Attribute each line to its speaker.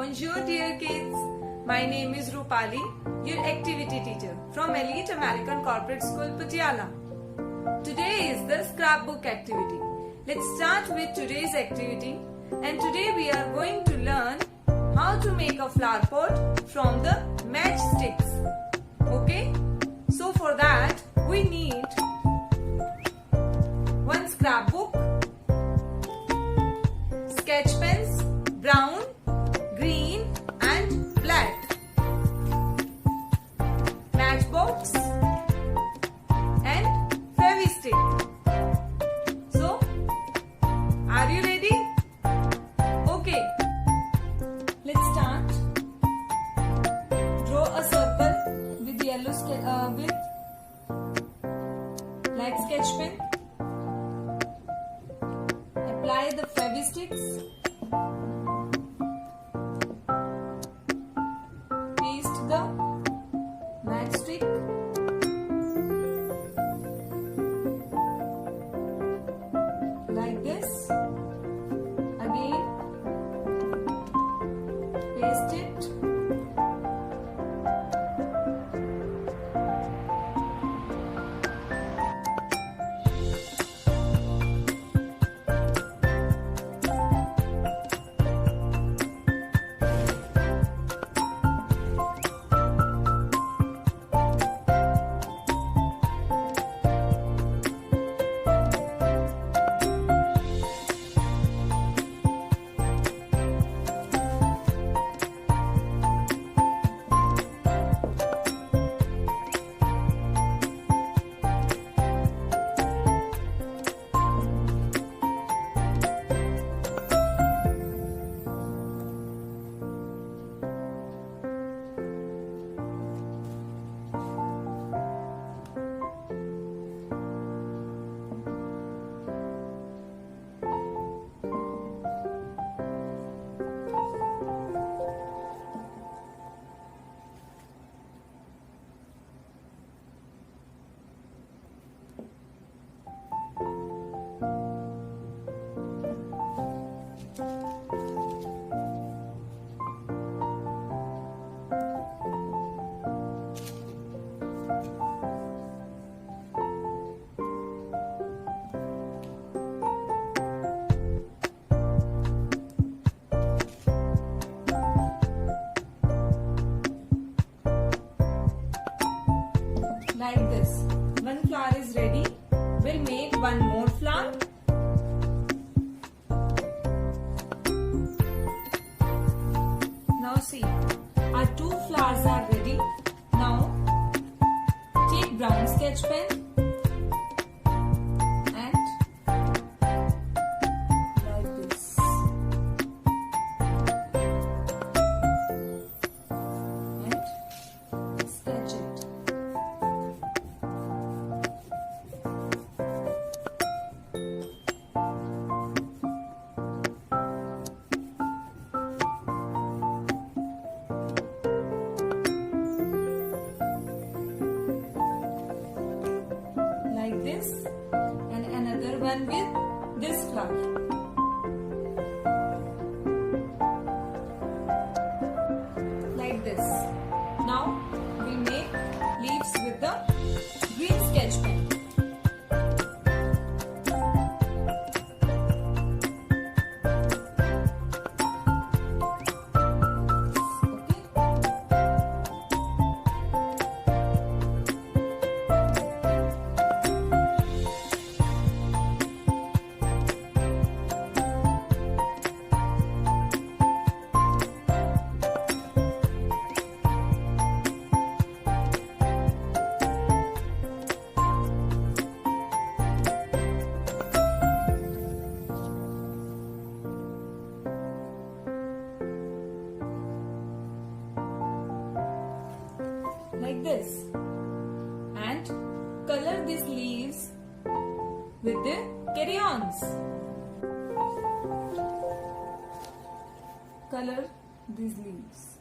Speaker 1: Bonjour dear kids, my name is Rupali, your activity teacher from Elite American Corporate School, Patiala. Today is the scrapbook activity. Let's start with today's activity, and today we are going to learn how to make a flower pot from the matchsticks. Okay, so for that we need one scrapbook, sketch pens, brown, green and black, matchbox and fevistick. So, are you ready? Okay, let's start. Draw a circle with yellow with black sketch pen. Apply the fevisticks. Paste the matchstick. Like this. Again, paste it. Like this. One flower is ready. We'll make one more flower. Now see, our two flowers are ready. Now take brown sketch pen and like this. And sketch it. Like this, and another one with this flower. Like this. Now we make leaves with the green sketch pen. Like this, and color these leaves with the crayons. Color these leaves.